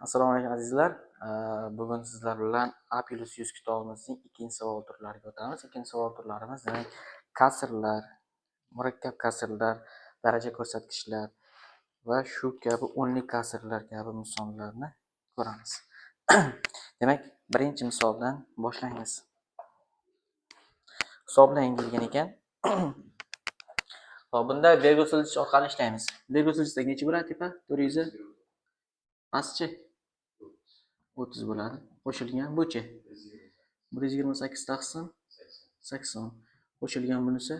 Assalomu alaykum azizlar. Bugun sizlar bilan A+100 kitobimizning ikkinchi savol turlariga o'tamiz. Ikkinchi savol turlarimiz demak kasrlar, murakkab kasrlar, daraja ko'rsatkichlar va shu kabi o'nlik kasrlar kabi misollarni ko'ramiz. Demak, birinchi misoldan boshlaymiz. Hisoblang degan ekan. Hop, bunda vergul siljish orqali ishlaymiz. Vergul siljsak necha bo'ladi tepa? 400. Pastchi 30 bo'ladi. Qo'shilgan buchi 128 taqsim 80. Qo'shilgan bunisi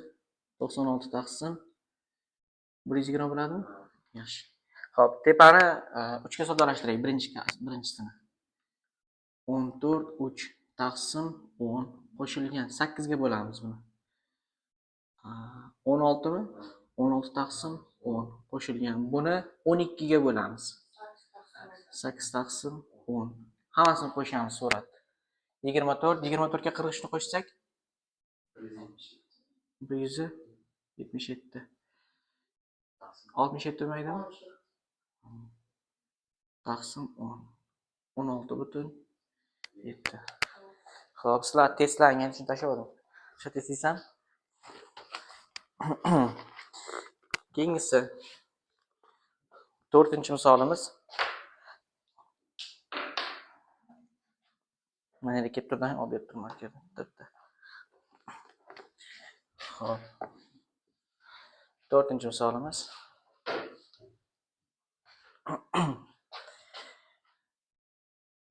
96 taqsim 120 bo'ladimi? Yaxshi. Xo'p, tepani 3 ga soddalashtiraylik. Birinchisini. 14 3 taqsim 10 qo'shilgan 8 ga bo'lamiz buni. 16 mi? 16 taqsim 10 qo'shilgan buni 12 ga bo'lamiz. 8 taqsim 10. Hammasini qo'shamiz suratda. 24 ga 43 ni qo'shsak 177. 67 bo'lmaydimi? Taqsim 10. 16,7. Xo'p, sizlar testlagan uchun tashladim. O'sha testlaysan? Keyingisi 4-misolimiz. Mana yerga kelib turgan obyekt markazi. Xo'p. 4-misolimiz.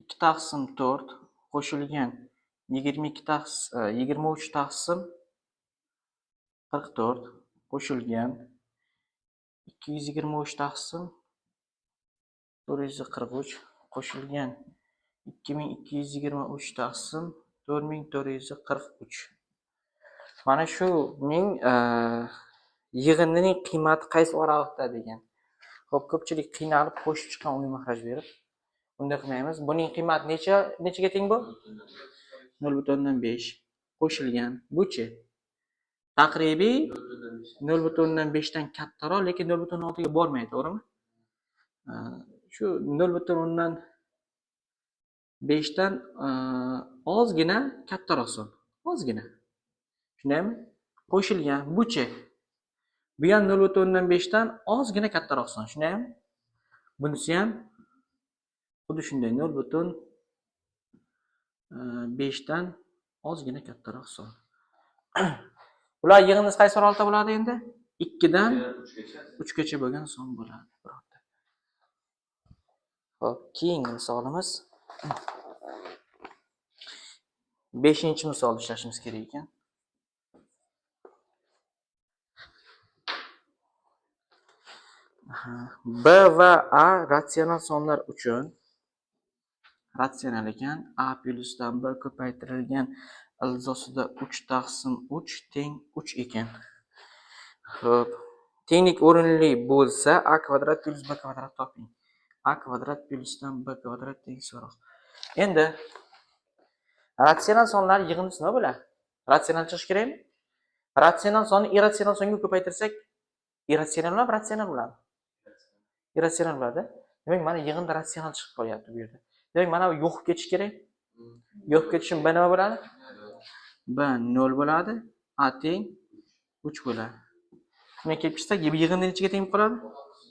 2 taqsim 4 qo'shilgan 23 taqsim 44 qo'shilgan 223 taqsim 443 qo'shilgan 2223 taqsim 4443. Mana shuning yig'inining qiymati qaysi oralig'da degan. Xo'p, ko'pchilik qiynalib qo'shib chiqqan unga mahraj berib. Bunday qilmaymiz. Buning qiymati nechaga teng bu? 0,5 qo'shilgan buchi taqribiy 0,5 dan kattaroq, lekin 0,6 ga bormaydi, to'g'rimi? Shu 0,5 dan ozgina kattaroq son. Ozgina. Shundaymi? Qo'shilgan buchi. Bu ham 0,5 dan ozgina kattaroq son. Shundaymi? Bunisi ham xuddi shunday 0,5 dan ozgina kattaroq son. Ular yig'indisi qaysi oralig'da bo'ladi endi? 2 dan 3 gacha bo'lgan son bo'ladi. Xo'p, keyingi misolimiz 5-misol ishlashimiz kerak ekan. B va A ratsional sonlar uchun ratsional ekan. A plyusdan B ko'paytirilgan ilzosida 3 taqsim 3 teng 3 ekan. Xo'p. Tenglik o'rinli bo'lsa A kvadrat plus B kvadrat toping. A kvadrat plyusdan B kvadrat teng so'roq. Endi ratsional sonlar yig'indisi nima bo'ladi? Ratsional chiqish kerakmi? Ratsional sonni irratsional songa ko'paytirsak, irratsional bilan ratsional bo'ladi. Irratsional bo'ladi. Demak, mana yig'inda ratsional chiqib qolyapti bu yerda. Demak, mana bu yo'qib ketish kerak. Yo'qib ketish uchun B nima bo'ladi? B 0 bo'ladi. A teng 3 bo'ladi. Shunga kelib chiqsak, yig'inda nechaga teng qoladi?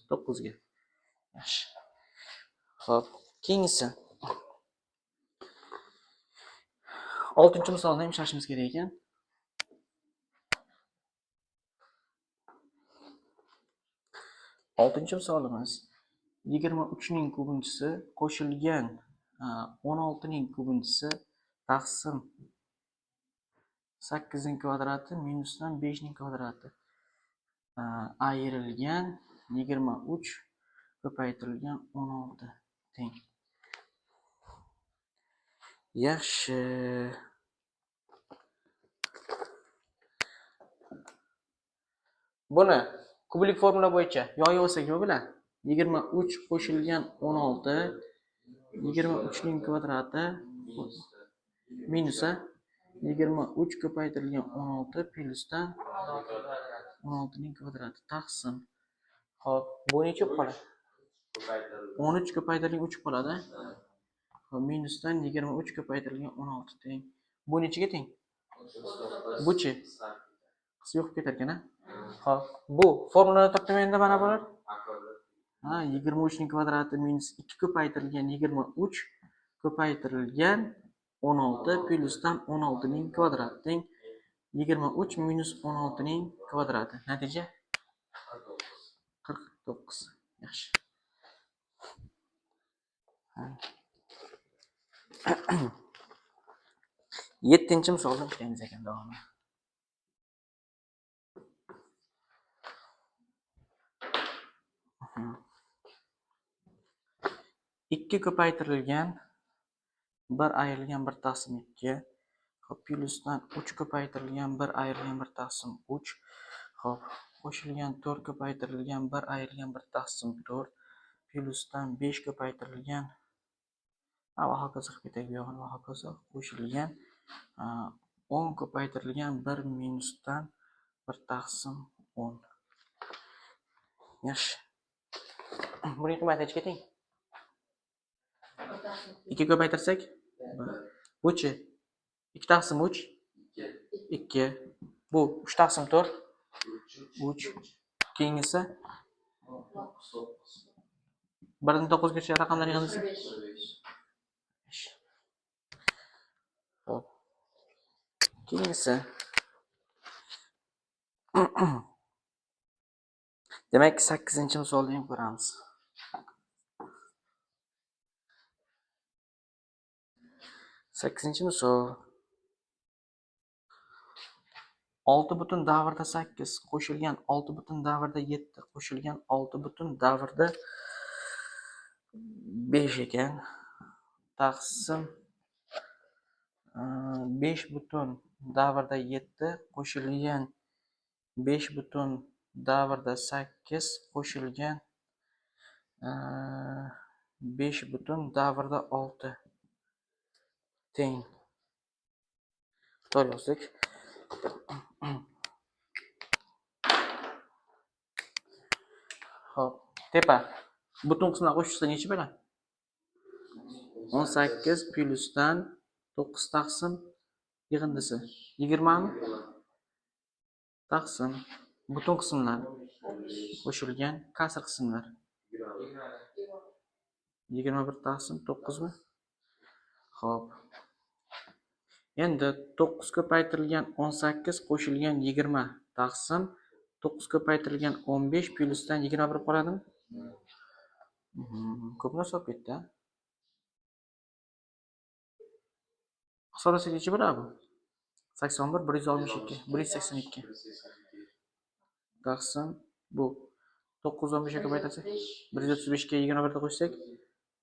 9 ga. Yaxshi. Xo'p, keyingisi 6-misolni ham ishlashimiz kerak ekan. 6-misolimiz 23 ning kubinchisi qo'shilgan 16 ning kubinchisi taqsim 8 ning kvadrati minusdan 5 ning kvadrati ayrilgan 23 ko'paytirilgan 16 teng. Yaxshi. Buni kublik formula bo'yicha yoyib olsak nima bo'ladi? 23 qo'shilgan 16 23 ning kvadrati minusa 23 ko'paytirilgan 16 plyusdan 16 ning kvadrati taqsim. Xo'p, bu necha bo'lib qoladi? 13 ko'paytirilgan 3 qoladi. Minusdan 23 ko'paytirilgan 16 teng. Bu nechiga teng? Buchi? Qismi yo'q ketar ekan, Xo'p, bu formulani topdim endi mana bular. 23 ning kvadrati minus 2 ko'paytirilgan 23 ko'paytirilgan 16 plyusdan 16 ning kvadrati teng 23 minus 16 ning kvadrati. Natija 49. Yaxshi. Yettinchi misoldan ishlaymiz ekan davomi. Ikki ko'paytirilgan 1 ayrilgan 1 taqsim 2. Xo'p, plyusdan 3 ko'paytirilgan 1 ayrilgan 1 taqsim 3. Xo'p, qo'shilgan 4 ko'paytirilgan 1 ayrilgan 1 taqsim 4. Plyusdan 5 ko'paytirilgan va hokazo qilib ketaylik bu yog'ini va hokazo qo'shilgan 10 ko'paytirilgan 1 minusdan 1 taqsim 10. Yaxshi. Buning qiymati nechaga teng? 2 ko'paytirsak? Buchi? 2 taqsim 3? 2. Bu 3 taqsim 4? 3. Keyingisi? 1dan 9gacha raqamlar yig'indisi? 5. Xo'p. Keyingisi. Demak, 8-misolni ham ko'ramiz. 8-misol. 6 butun davrda 8 qo'shilgan 6 butun davrda 7 qo'shilgan 6 butun davrda 5 ekan. Taqsim 5 butun davrda 7 qo'shilgan 5 butun davrda 8 qo'shilgan 5 butun davrda 6 teng. To'g'ri yozdik. Xo'p, tepa butun qismlar qo'shilsa necha bo'ladi? 18 plyusdan 9 taqsim yig'indisi 20 mi? Taqsim butun qismlar qo'shilgan kasr qismlar 21 taqsim 9 mi? Xo'p. Endi 9 ko'paytirilgan 18 qo'shilgan 20 taqsim 9 ko'paytirilgan 15 plyusdan 21 qoladimi? Ko'p narsa olib ketdi. Hisoblasak necha bo'ladi bu? 81 162 182 taqsim bu 9 15 ga ko'paytirsak 135 ga 21 da qo'shsak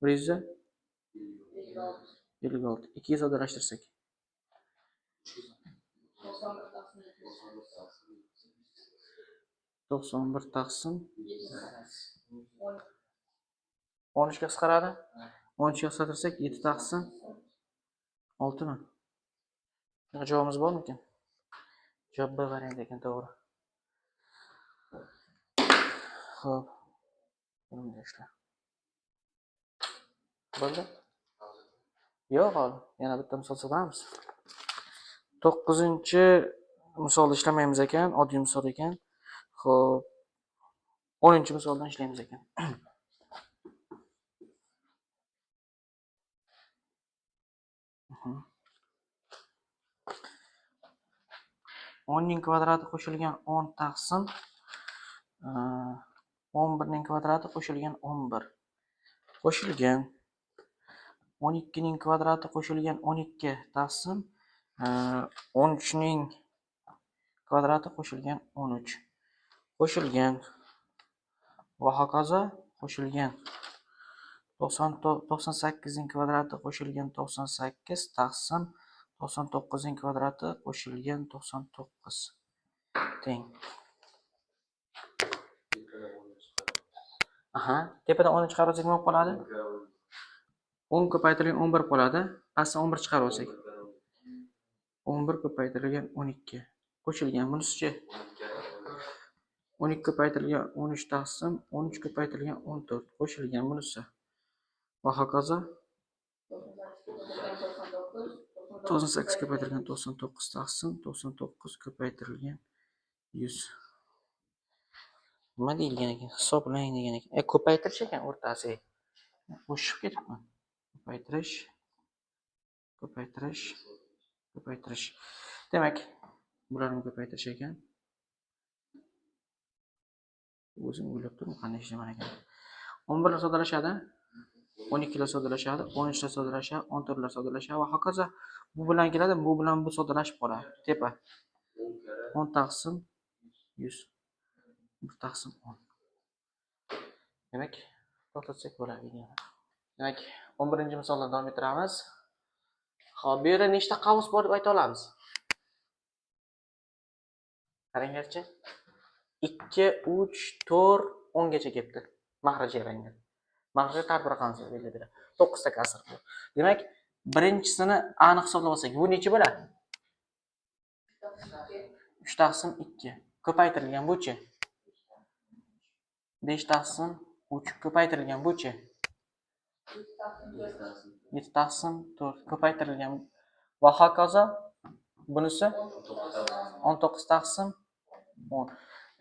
156 2 ga soddalashtirsak 91 taqsim 13 ga qisqaradi. 13 ga qisqartirsak 7 taqsim 6 mi? Javobimiz bormikan? Javob B variant ekan, to'g'ri. Xo'p. Bunday ishlar. Bo'ldi? Yo'q, hali. Yana bitta misol chizamiz. 9-misolda ishlamaymiz ekan, oddiy misol ekan. Xo'p. 10-misoldan ishlaymiz ekan. 10 ning kvadrati qo'shilgan 10 taqsim 11 ning kvadrati qo'shilgan 11 qo'shilgan 12 ning kvadrati qo'shilgan 12 taqsim 13 ning kvadrati qo'shilgan 13 qo'shilgan va hokazo qo'shilgan 98 ning kvadrati qo'shilgan 98 taqsim 99 ning kvadrati qo'shilgan 99 teng. Tepadan 10 chiqarib olsak nima bo'lib qoladi? 10 ko'paytirilgan 11 qoladi. Pastdan 11 chiqarib olsak 11 ko'paytirilgan 12 qo'shilgan bunisi-chi? 12 ko'paytirilgan 13 taqsim 13 ko'paytirilgan 14 qo'shilgan bunisi. Va hokazo 98 ko'paytirilgan 99 taqsim 99 ko'paytirilgan 100. Nima deyilgan ekan? Hisoblang degan ekan. Ko'paytirish ekan o'rtasi. Qo'shib ketibman. Ko'paytirish. Demak, bularni ko'paytirish ekan. O'zim o'ylab turdim qanday ishlaman ekan. 11 lar soddalashadi, 12 lar soddalashadi, 13 lar soddalashadi, 14 lar soddalashadi va hokazo. Bu bilan keladi, bu bilan bu soddalashib qoladi. Tepa 10 taqsim 100. 1 taqsim 10. Demak, to'xtatsak bo'ladi videoni. Demak, 11-misoldan davom ettiramiz. Xo'p, bu yerda nechta qavs bor deb ayta olamiz? Qaranglarchi. 2, 3, 4, 10 gacha kelibdi. Mahrajga qaranglar. Mahrajga tartib raqamsiz belgiladi. 9 ta kasr bu. Demak, birinchisini aniq hisoblab olsak, bu necha bo'ladi? 3 taqsim 2. Ko'paytirilgan bu-chi? 5 taqsim 3 ko'paytirilgan bu-chi? 7 taqsim 4 ko'paytirilgan va hokazo. Bunisi 19 taqsim 10.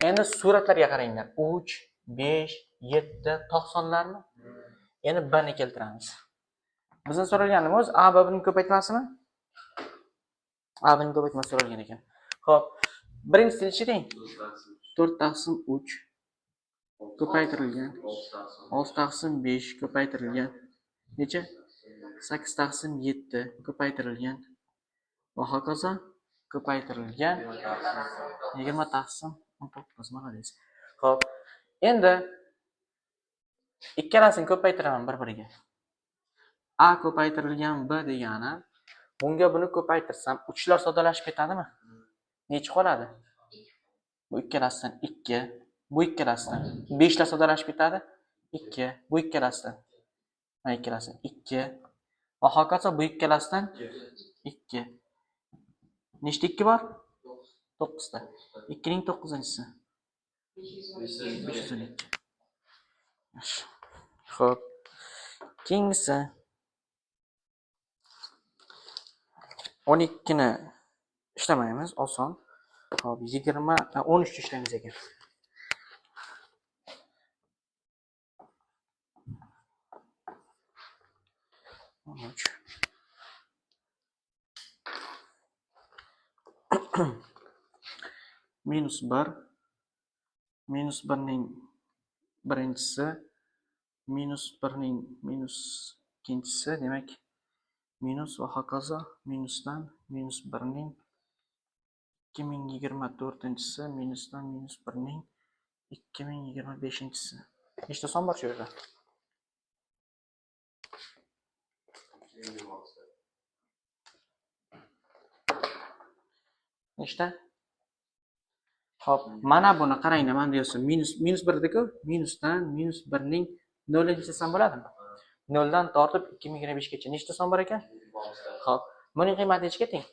Endi suratlarga qaranglar. 3, 5, 7 to'qsonlarni. Endi b-ni keltiramiz. Bizdan so'ralganimiz o'zi a b ning ko'paytmasimi? A b ning ko'paytmasi so'ralgan ekan. Xo'p, birinchisi nechining? 4 taqsim 3 ko'paytirilgan 6 taqsim 5 ko'paytirilgan necha? 8 taqsim 7 ko'paytirilgan va hokazo ko'paytirilgan 20 taqsim 19. Malades. Xo'p, endi ikkalasini ko'paytiraman bir-biriga. A ko'paytirilgan b degani bunga buni ko'paytirsam 3 lar soddalashib ketadimi? Necha qoladi? Bu ikkalasidan 2, bu ikkalasidan 5 lar soddalashib ketadi. 2, bu ikkalasidan. Mana ikkalasidan 2 va hokazo bu ikkalasidan 2. Nechta 2 bor? 9 ta. 2 ning 9-inchisi 512. Yaxshi. Xo'p. Keyingisi 12 ni ishlamaymiz, oson. Xo'p, 20, 13 ishlaymiz ekan. minus 1 minus 1 ning birinchisi minus 1 ning minus ikkinchisi, demak minus va hokazo minusdan minus 1 ning 2024-inchisi minusdan minus 1 ning 2025-inchisi. Nechta son bor shu yerda? Nechta? Xo'p, mana buni qaranglar, mana deyapsiz. Minus 1 edi-ku, minusdan minus 1 ning 0-inchisi son bo'ladimi? 0 dan tortib 2025 gacha nechta son bor ekan? Xo'p, buning qiymati nechaga teng?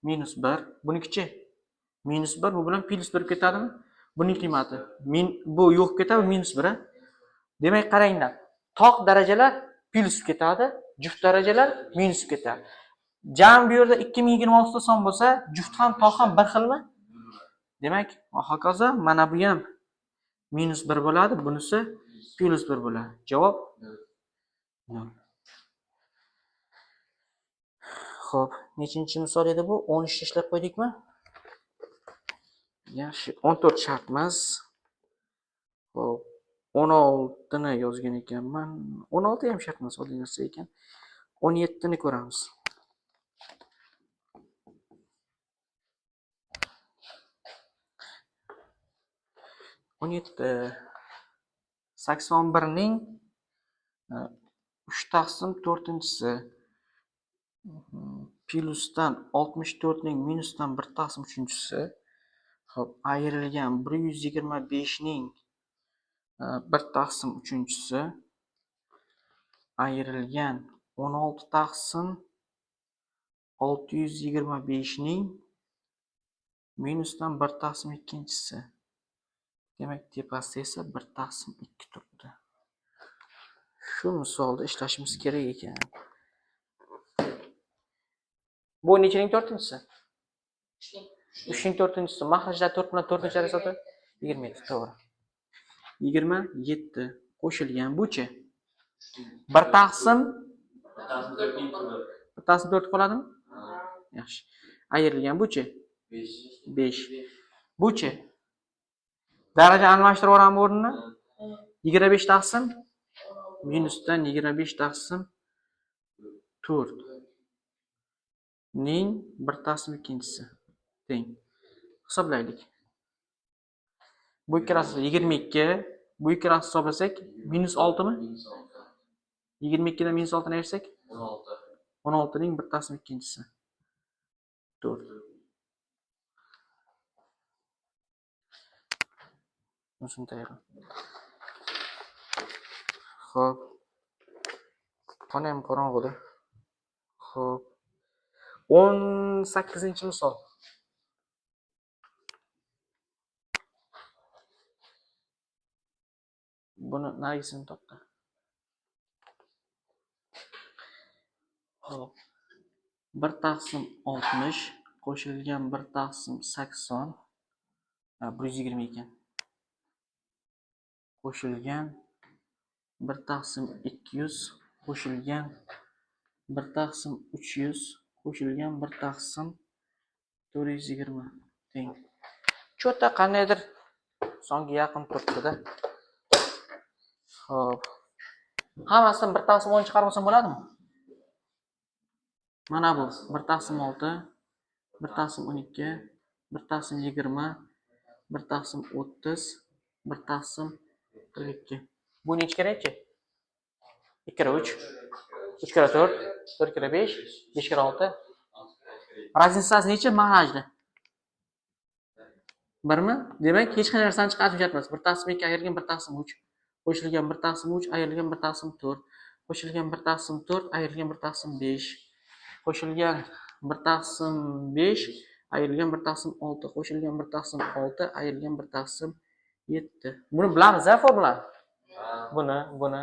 Minus 1. Bunikichi? Minus 1 bu bilan plus 1 ketadimi? Buning qiymati bu yo'q ketadi, minus 1. Demak, qaranglar. Toq darajalar plus ketadi, juft darajalar minus ketadi. Jam bu yerda 2026 ta son bo'lsa, juft ham toq ham bir xilmi? Demak, hokazo mana bu ham minus 1 bo'ladi, bunisi plus 1 bo'ladi. Javob 0. Xo'p, nechinchi misol edi bu? 13 ishlab qo'ydikmi? Yaxshi, 14 shart emas. Xo'p, 16 ni yozgan ekanman. 16 ham shart emas, oddiy narsa ekan. 17 ni ko'ramiz. 81 ning 3 taqsim 4-inchisi plusdan 64 ning minusdan 1 taqsim 3-inchisi. Xo'p, ayrilgan 125 ning 1 taqsim 3-inchisi ayrilgan 16 taqsim 625 ning Minusdan 1 taqsim ikkinchisi. Demak, tepasida esa 1 taqsim 2 turibdi. Shu misolda ishlashimiz kerak ekan. Bu nechining 4-inchisi? 3ning 4-inchisi. Mahrajlar 4 bilan 4-chi hisobi 27, to'g'ri. 27 qo'shilgan buchi 1 taqsim 1 taqsim 4 qoladimi? Yaxshi. Ayrilgan buchi 5. Buchi daraja almashtirib yuboramiz o'rnini. 25 taqsim minusdan 25 taqsim 4 ning 1 taqsim ikkinchisi teng. Hisoblaylik. Bu ikkalasi 22, bu ikkalasi hisoblasak minus 6 mi? 22 dan minus 6 ni ayirsak 16 ning 1 taqsim ikkinchisi 4. Shuni tayyor. Xo'p. Qani ham qorong'uda. Xo'p. 18-misol. Buni nagisini topdi. Xo'p. 1 taqsim 60 qo'shilgan 1 taqsim 80 120 ekan. Qo'shilgan 1 taqsim 200 qo'shilgan 1 taqsim 300 qo'shilgan 1 taqsim 420 teng. Cho'ta qandaydir songa yaqin turibdi-da. Xo'p. Hammasidan 1 taqsim 10 chiqarib olsam bo'ladimi? Mana bu 1 taqsim 6, 1 taqsim 12, 1 taqsim 20, 1 taqsim 30, 1 taqsim 42. Bu nechi kerakchi? 2 kira 3, 3 kira 4, 4 kira 5, 5 kira 6. Razницasi nechi mahrajda? 1 mi? Demak, hech qanday narsani chiqarib o'tmayapmiz. 1 taqsim 2 ayrilgan 1 taqsim 3. Qo'shilgan 1 taqsim 3 ayrilgan 1 taqsim 4. Qo'shilgan 1 taqsim 4 ayrilgan 1 taqsim 5. Qo'shilgan 1 taqsim 5 ayrilgan 1 taqsim 6. Qo'shilgan 1 taqsim 6 ayrilgan 1 taqsim 7. Buni bilamiz-a formulani? Buni.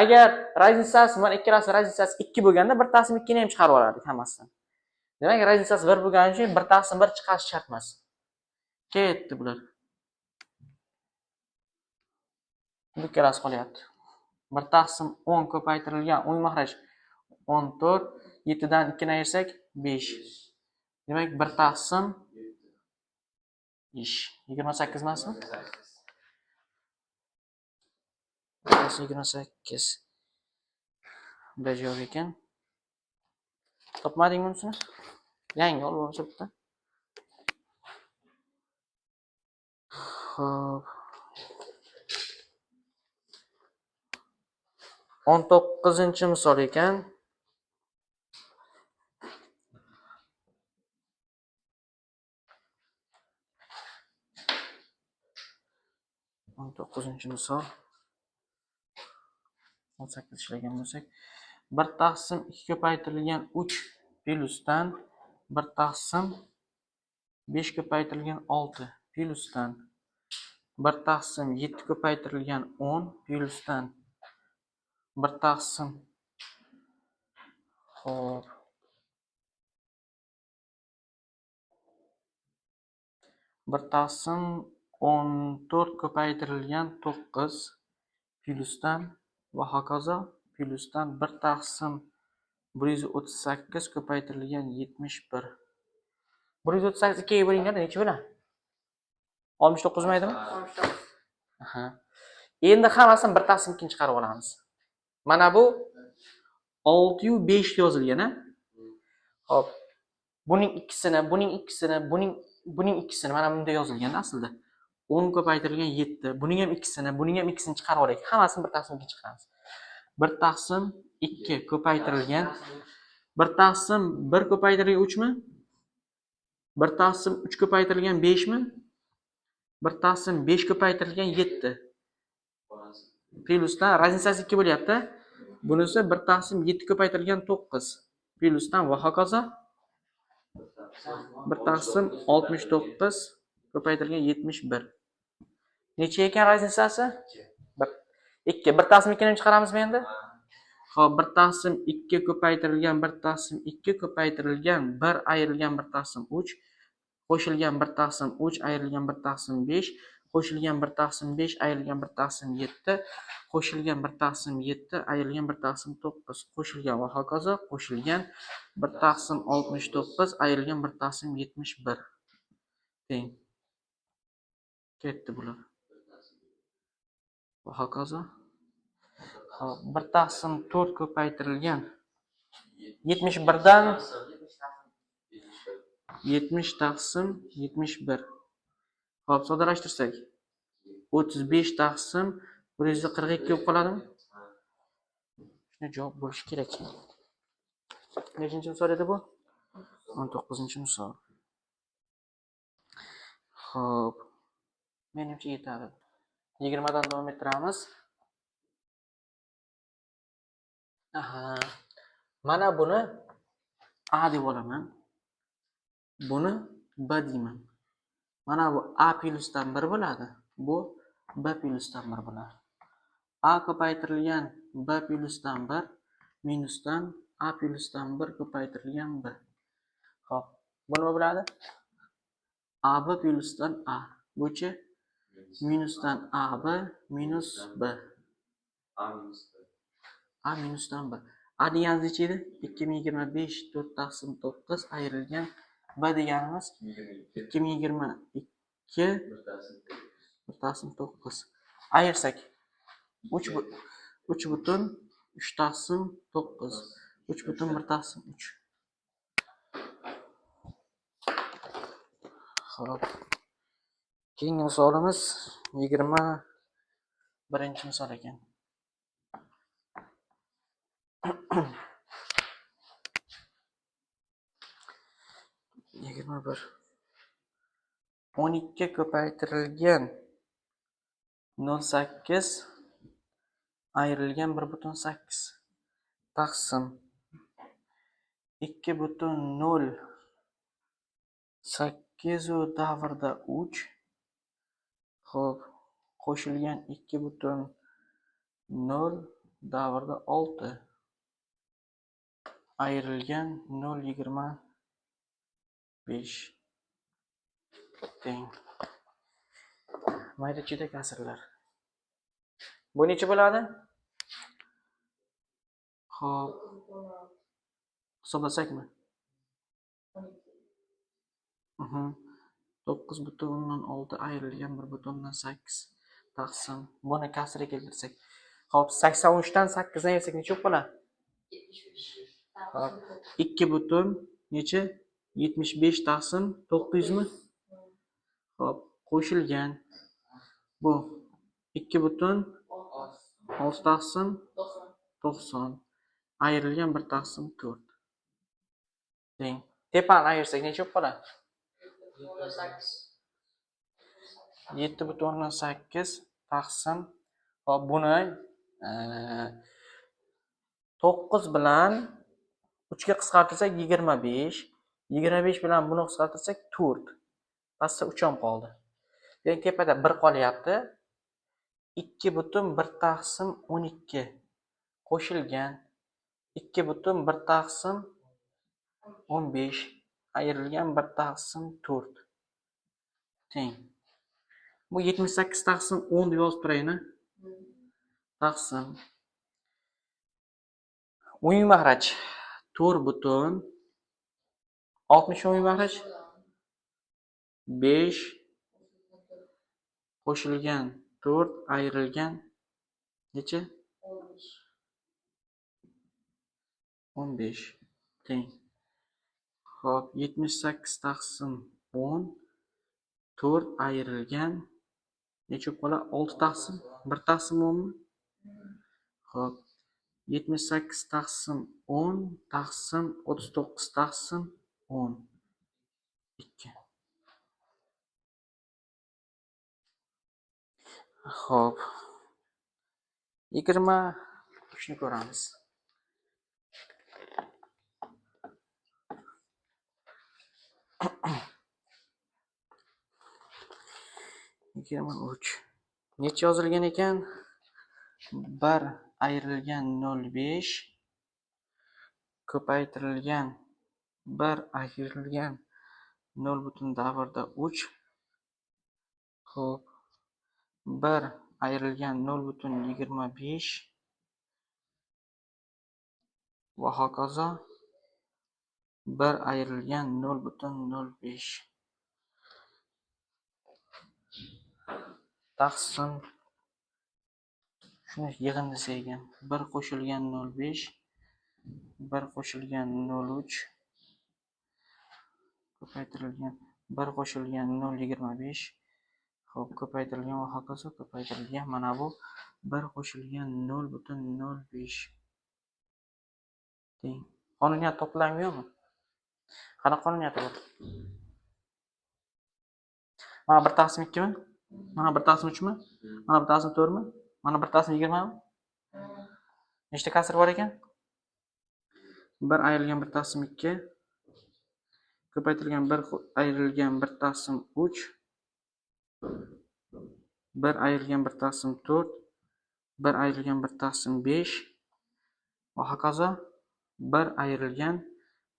Agar raznicasi mana ikkalasi raznicasi 2 bo'lganda 1 taqsim 2 ni ham chiqarib olardik hammasidan. Demak, raznicasi 1 bo'lgani uchun 1 taqsim 1 chiqarish shart emas. Ketdi bular. Bu ikkalasi qolyapti. 1 taqsim 10 ko'paytirilgan 10 mahraj 14, 7 dan 2 ni ayirsak 5. Demak, 1 taqsim 28 emasmi? 28. Bunday javob ekan. Topmadingmi bunisini? Yangi olib olsa bitta. Xo'p. 19-misol ekan. Misol 18 ishlagan bo'lsak 1 taqsim 2 ko'paytirilgan 3 plyusdan 1 taqsim 5 ko'paytirilgan 6 plyusdan 1 taqsim 7 ko'paytirilgan 10 plyusdan 1 taqsim xo'p 1 taqsim 14 ko'paytirilgan 9 plyusdan va hokazo plyusdan 1 taqsim 138 ko'paytirilgan 71. 138 2 ga bo'linganda necha bo'ladi? 69 maydimi? 69. Aha. Endi hammasini 1 taqsim 2 chiqarib olamiz. Mana bu 6 yu 5 yozilgan-a? Xo'p. Buning ikkisini, buning ikkisini mana bunda yozilgan aslida. 10 ko'paytirilgan 7. Buning ham ikkisini chiqarib olaylik. Hammasini 1 taqsim 2 chiqaramiz. 1 taqsim 2 ko'paytirilgan 1 taqsim 1 ko'paytirilgan 3 mi? 1 taqsim 3 ko'paytirilgan 5 mi? 1 taqsim 5 ko'paytirilgan 7. Plyusdan raznicasi 2 bo'lyapti. Bunisi 1 taqsim 7 ko'paytirilgan 9. Plyusdan va hokazo 1 taqsim 69 ko'paytirilgan 71. Necha ekan razницasi? 1. 2. 1 taqsim 2 ni chiqaramizmi endi? Xo'p, 1 taqsim 2 ko'paytirilgan 1 taqsim 2 ko'paytirilgan 1 ayrilgan 1 taqsim 3 qo'shilgan 1 taqsim 3 ayrilgan 1 taqsim 5 qo'shilgan 1 taqsim 5 ayrilgan 1 taqsim 7 qo'shilgan 1 taqsim 7 ayrilgan 1 taqsim 9 qo'shilgan va hokazo qo'shilgan 1 taqsim 69 ayrilgan 1 taqsim 71 teng. Ketdi bular. Va hokazo. Xo'p, 1 taqsim 4 ko'paytirilgan 71 dan 70 taqsim 71. Xo'p, soddalashtirsak 35 taqsim 142 bo'lib qoladimi? Shuna javob bo'lishi kerak. Nechinchi misol edi bu? 19-misol. Xo'p, menimcha yetadi. 20 dan davom ettiramiz. Aha. Mana buni A deb olaman. Buni B deyman. Mana bu A plyusdan 1 bo'ladi. Bu B plyusdan 1 bo'ladi. A ko'paytirilgan B plyusdan 1 minusdan A plyusdan 1 ko'paytirilgan B. Xo'p, bu nima bo'ladi? AB plyusdan A. Bu-chi minusdan AB minus B. A minusdan B. A deganimiz necha edi? 2025 4 taqsim 9 ayrilgan B deganimiz 2022 1 taqsim 9. Ayirsak 3 butun 3 taqsim 9. 3 butun 1 taqsim 3. Xo'p. Keyingi misolimiz 21-misol ekan. Yigirma bir 12 ko'paytirilgan 0,8 ayrilgan 1,8 taqsim 2,08 davrda 3 xo'p qo'shilgan 2,0 davrda 6 ayrilgan 0,25 teng. Mayda-chuyda kasrlar. Bu necha bo'ladi? Xo'p. Hisoblasakmi? 9,6 ayrilgan 1,8 taqsim. Buni kasra keltirsak. Xo'p, 83 dan 8 ni ayirsak necha bo'ladi? 75. 2 butun necha? 75 taqsim 900 mi? Xo'p, qo'shilgan. Bu 2 butun 6 taqsim 90 ayrilgan 1 taqsim 4. Teng. Tepani ayirsak necha bo'ladi? 7,8 taqsim. Hop, buni 9 bilan 3 ga qisqartirsak 25. 25 bilan buni qisqartirsak 4. Pastda 3 ham qoldi. Demak, tepada 1 qolyapti. 2,1 taqsim 12 qo'shilgan 2,1 taqsim 15 ayrilgan 1 taqsim 4 teng. Bu 78 taqsim 10 deb yozib turaymi? Taqsim. O'yin mahraj 4 butun 60 o'yin mahraj 5 qo'shilgan 4 ayrilgan necha? 15 teng. Xo'p, 78 taqsim 10 4 ayrilgan necha qoladi? 6 taqsim 1 taqsim 10 mi? Xo'p, 78 taqsim 10 taqsim 39 taqsim 10 2. Xo'p. 23 ni ko'ramiz. 23. Necha yozilgan ekan? 1 ayrilgan 0,5 ko'paytirilgan 1 ayrilgan 0,3. Xo'p, 1 ayrilgan 0,25 va hokazo 1 ayrilgan 0,05 taqsim shuni yig'in desa ekan 1 qo'shilgan 0,5 1 qo'shilgan 0,3 ko'paytirilgan 1 qo'shilgan 0,25 xo'p ko'paytirilgan va hokazo ko'paytirilgan mana bu 1 qo'shilgan 0,05 teng. Qonuniyat topilami yo'qmi? Qanaqa qonuniyati bor? Mana 1 taqsim 2 mi? Mana 1 taqsim 3 mi? Mana 1 taqsim 4 mi? Mana 1 taqsim 20 mi? Nechta kasr bor ekan? 1 ayrilgan 1 taqsim 2 ko'paytirilgan 1 ayrilgan 1 taqsim 3 1 ayrilgan 1 taqsim 4 1 ayrilgan 1 taqsim 5 va hokazo 1 ayrilgan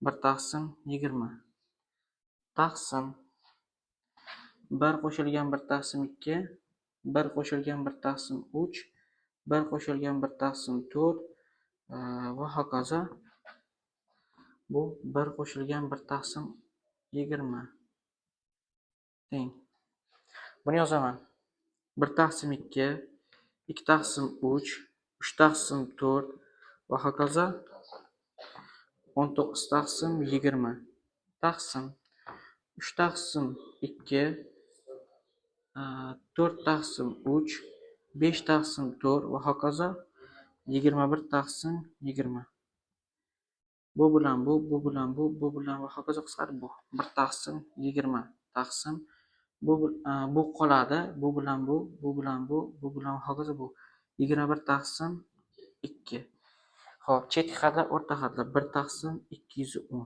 1 taqsim 20 taqsim 1 qo'shilgan 1 taqsim 2 1 qo'shilgan 1 taqsim 3 1 qo'shilgan 1 taqsim 4 va hokazo bu 1 qo'shilgan 1 taqsim 20 teng. Buni yozaman. 1 taqsim 2 2 taqsim 3 3 taqsim 4 va hokazo 19 taqsim 20 taqsim 3 taqsim 2 4 taqsim 3 5 taqsim 4 va hokazo 21 taqsim 20 bu bilan bu bilan bu bilan va hokazo qisqarib bu 1 taqsim 20 taqsim bu qoladi bu bilan bu bilan bu bilan va hokazo bu 21 taqsim 2. Xo'p, chetki xatlar o'rta xatlar 1 taqsim 210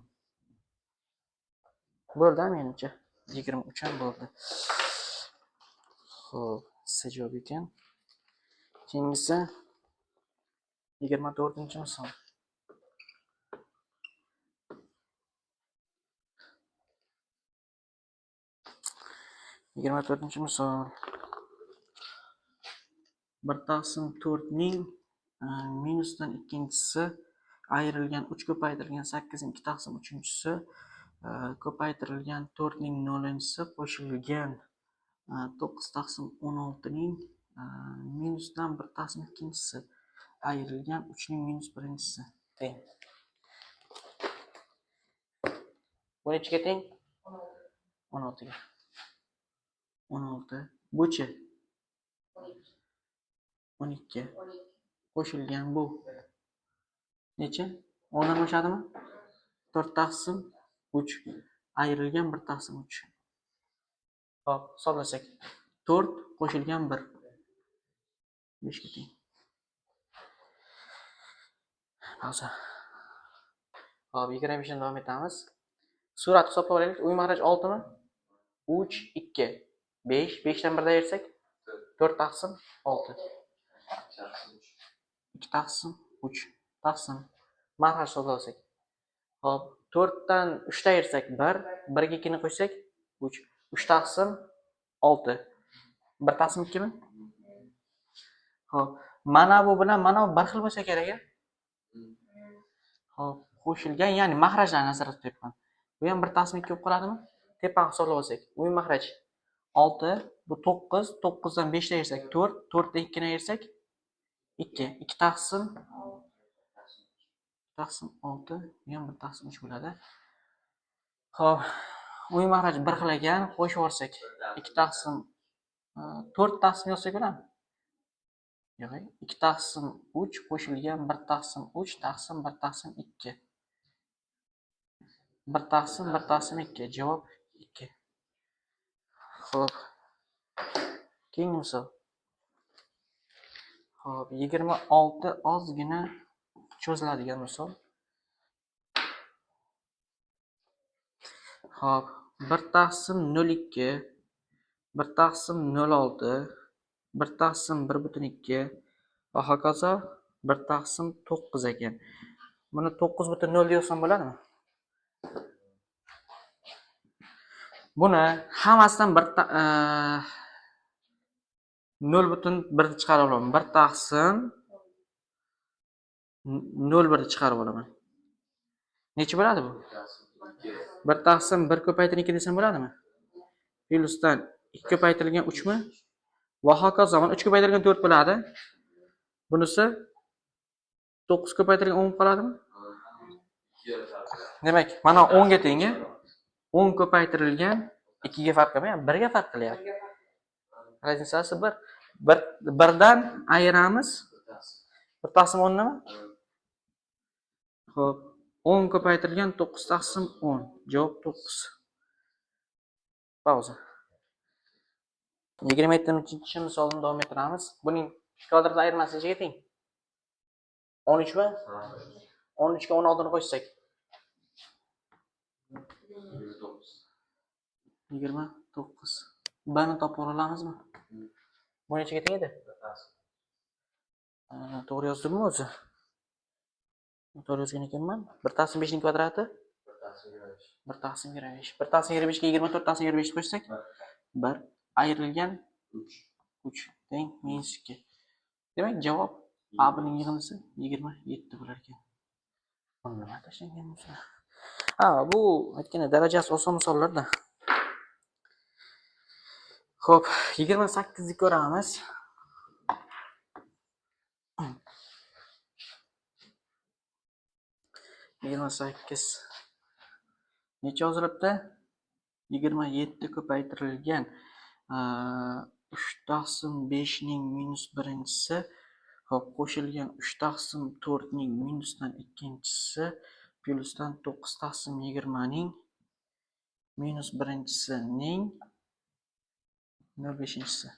bo'ldi menimcha 23 ham bo'ldi. Xo'p, C javob ekan. Keyingisi 24-misol. 24-misol. 1 taqsim 4 ning minusdan ikkinchisi ayrilgan 3 ko'paytirilgan 8 ning 2 taqsim 3-si ko'paytirilgan 4 ning 0-si qo'shilgan 9 taqsim 16 ning minusdan 1 taqsim 2-si ayrilgan 3 ning minus 1-si teng. Bu nechiga teng? 16 ga. 16 buchi 12 qo'shilgan bu necha? 10 dan oshadimi? 4 taqsim 3 ayrilgan 1 taqsim 3. Hop, hisoblasak 4 qo'shilgan 1 5 ga teng. Pauza. Hop, 25 dan davom etamiz. Surat hisoblab olaylik. Uy mahraj 6 mi? 3 2 5 5 dan 1 ayirsak 4 taqsim 6 2 taqsim 3 taqsim mahraj hisoblasak. Hop, 4 dan 3 dan ayirsak 1 1 ga 2 ni qo'shsak 3 3 taqsim 6 1 taqsim 2 mi? Hop, mana bu bilan mana bu bir xil bo'lsa kerak a. Hop, qo'shilgan, ya'ni mahrajlarni nazarda tutyapman. Bu ham 1 taqsim 2 bo'lib qoladimi? Tepani hisoblab olsak, uy mahraj 6, bu 9, 9 dan 5 ni ayirsak 4, 4 dan 2 ni ayirsak 2, 2 taqsim 6, bu ham 1 taqsim 3 bo'ladi. Xo'p, uy mahraj bir xil ekan, qo'shib yuborsak 2 taqsim 4 taqsim yozsak bo'ladimi? Yo'q, 2 taqsim 3 qo'shilgan 1 taqsim 3 taqsim 1 taqsim 2. 1 taqsim 1 taqsim 2. Javob 2. Xo'p. Keyingi misol. Xo'p, 26 ozgina cho'ziladigan misol. Xo'p, 1 taqsim 0,2, 1 taqsim 0,6, 1 taqsim 1,2 va hokazo 1 taqsim 9 ekan. Buni 9,0 deyolsam bo'ladimi? Buni hammasidan 0,1 chiqarib olaman. 1 taqsim 0,1 chiqarib olaman. Necha bo'ladi bu? 1 taqsim 1 ko'paytirilgan 2 desam bo'ladimi? Plyusdan 2 ko'paytirilgan 3 mi? Va hokazo. Mana 3 ko'paytirilgan 4 bo'ladi. Bunisi 9 ko'paytirilgan 10 qoladimi? Demak, mana 10 ga teng. 10 ko'paytirilgan 2 ga farq qilmayapti, 1 ga farq qilyapti. Razницasi 1. 1dan ayiramiz. 1 taqsim 10 nima? Xo'p, 10 ko'paytirilgan 9 taqsim 10. Javob 9. Pauza. 27-chi misolni davom ettiramiz. Buning kvadrat ayirmasi nechaga teng? 13 mi? 13 ga 16 ni qo'shsak. 29. Bani topib olamizmi? Bu nechaga teng edi? To'g'ri yozdimmi o'zi? To'g'ri yozgan ekanman. 1 taqsim 5 ning kvadrati 1 taqsim 25. 1 taqsim 25 ga 24 taqsim 25 ni qo'shsak 1 ayrilgan 3 teng -2. Demak, javob A bilan yig'indisi 27 bo'lar ekan. Buni nima tashlangan bo'lsa? Bu aytganda darajasi oson misollarda. Xo'p, 28 ni ko'ramiz. 28 necha yozilibdi? 27 ko'paytirilgan 3 taqsim 5 ning -1-si, hop, qo'shilgan 3 taqsim 4 ning minusdan 2-si plyusdan 9 taqsim 20 ning -1-sining 0,5-si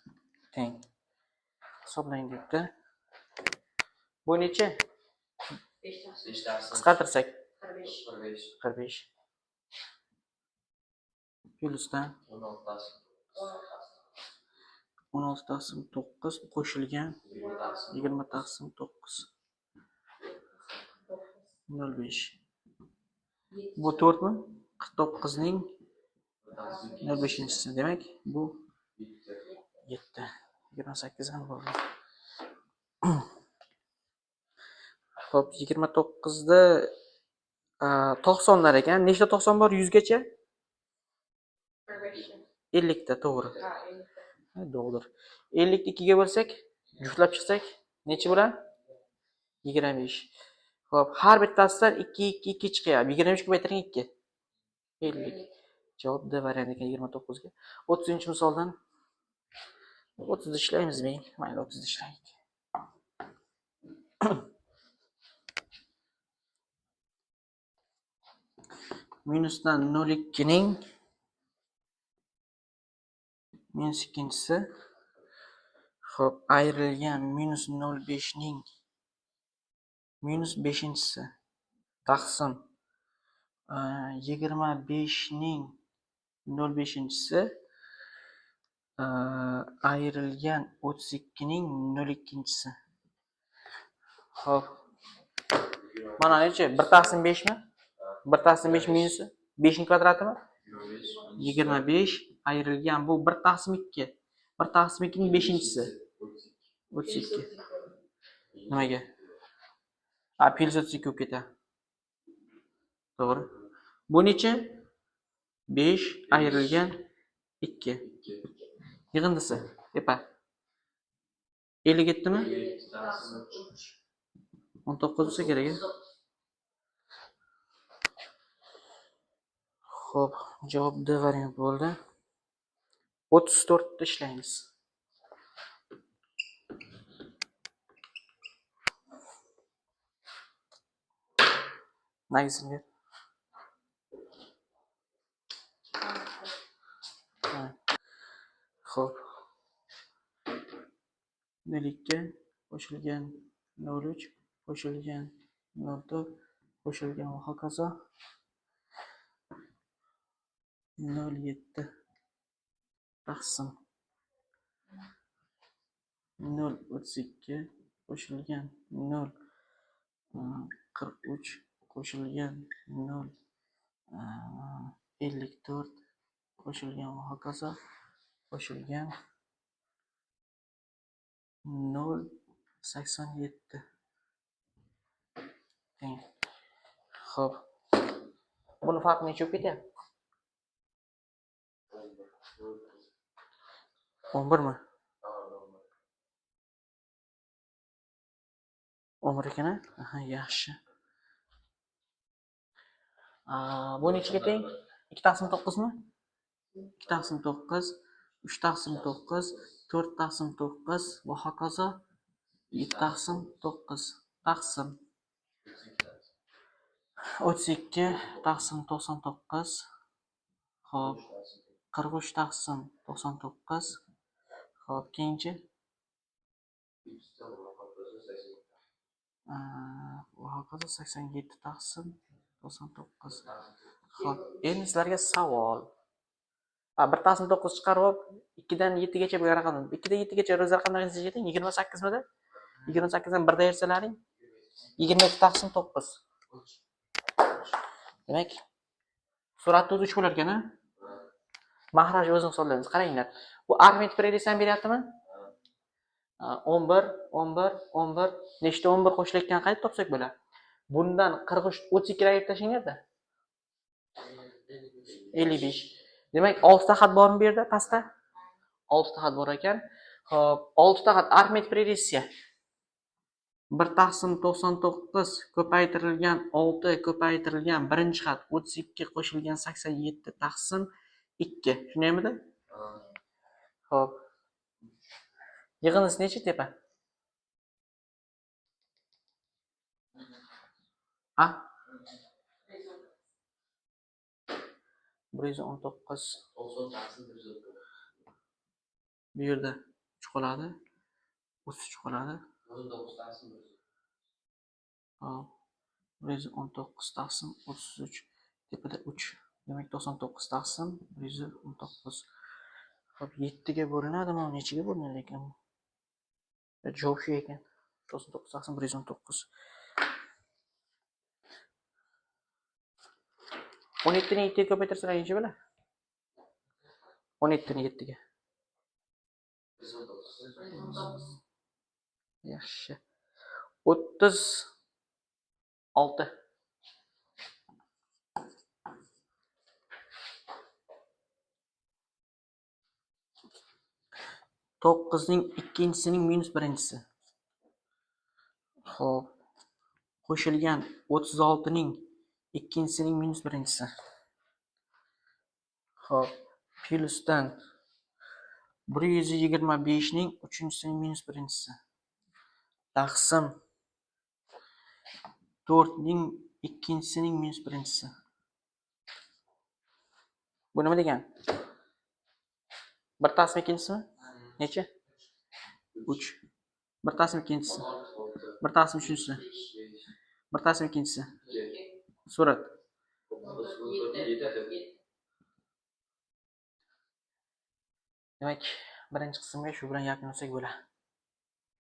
teng. Hisoblang debdi. Bu necha? 5 taqsim. Qisqartirsak 45. Plyusdan 16 taqsim 9 qo'shilgan 20 taqsim 9 0,5. Bu 4 mi? 49 ning 0,5-si. Demak, bu 7. 28 ham bo'ldi. Xo'p, 29 da 90lar ekan. Nechta 90 bor 100 gacha? 50 ta, to'g'ri. To'g'ri. 50 ni 2 ga bo'lsak, juftlab chiqsak, necha bo'ladi? 25. Xo'p, har bittasidan 2 2 2 chiqyapti. 25 ko'paytiring 2. 50. Javob D varianti ekan 29 ga. 30-misoldan 30 ishlaymizmi? Mayli, 30 ishlaylik. Minusdan 0,2 ning -2-si, xo'p, ayrilgan -0,5 ning -5-si taqsim 25 ning 0,5-si ayrilgan 32 ning 0,2-si. Xo'p. Mana necha? 1 taqsim 5 mi? 1 taqsim 5 minusi 5 ning kvadratimi? 25 ayrilgan bu 1 taqsim 2. 1 taqsim 2 ning 5-si 32. Nimaga? Plyus 32 bo'lib ketadi. To'g'ri. Bu necha? 5 ayrilgan 2. Yig'indisi. Tepa. 57 mi? 19 bo'lsa kerak. Xo'p, javob D variant bo'ldi. 34 da ishlaymiz. Nagisini. Xo'p. 0,2 qo'shilgan 0,3 qo'shilgan 0,4 qo'shilgan va hokazo. 0,7 taqsim 0,32 qo'shilgan 0,43 qo'shilgan 0,54 qo'shilgan va hokazo qo'shilgan 0,87 teng. Xo'p. Buni farqi necha bo'lib ketyapti? 11 mi? 11 ekan-a? Aha, yaxshi. Bu nechiga teng? 2 taqsim 9 mi? 2 taqsim 9, 3 taqsim 9, 4 taqsim 9 va hokazo 7 taqsim 9 taqsim 32 taqsim 99. Xo'p, 43 taqsim 99. Xo'p, keyinchi va hokazo 87 taqsim 99. Xo'p, endi sizlarga savol. 1 taqsim 9 chiqarib olib 2 dan 7 gacha bo'lgan raqamni 2 dan 7 gacha ro'zlar qanday qilsa 28 mida? 28 dan 1 da ersalaring 22 taqsim 9. Demak, suratni o'zi 3 bo'lar ekan-a? Mahraj o'zini hisoblaymiz. Qaranglar. Bu arifmetik progressiyani beryaptimi? 11, 11, 11. Nechta 11 qo'shilayotganini qayerda topsak bo'ladi? Bundan 43 32 ayirib tashlanglarda. 55. Demak, 6 ta xat bormi bu yerda pastda? 6 ta xat bor ekan. Xo'p, 6 ta xat arifmetik progressiya. 1 taqsim 99 ko'paytirilgan 6 ko'paytirilgan birinchi xat 32 qo'shilgan 87 taqsim 2. Shundaymi-da? Xo'p. Yig'indisi necha tepa? Ha? 119. Bu yerda 3 qoladi. 33 qoladi. 119 taqsim 33. Tepada 3. Demak 99 taqsim 119. Xo'p, 7 ga bo'linadimi? Nechiga bo'linadi ekan? Javob shu ekan. 99 taqsim 119. 17 ni 7 ga ko'paytirsalar necha bo'ladi? 17 ni 7 ga. Yaxshi. 36. 9 ning ikkinchisining minus birinchisi. Xo'p. Qo'shilgan 36 ning ikkinchisining minus birinchisi. Xo'p. Plyusdan 125 ning uchinchisining minus birinchisi. Taqsim 4 ning ikkinchisining minus birinchisi. Bu nima degan? 1 taqsim ikkinchisimi? Necha? 3. 1 taqsim ikkinchisi. 1 taqsim uchinchisi. 1 taqsim ikkinchisi. Surat. Demak, birinchi qismga shu bilan yakunlasak bo'ladi.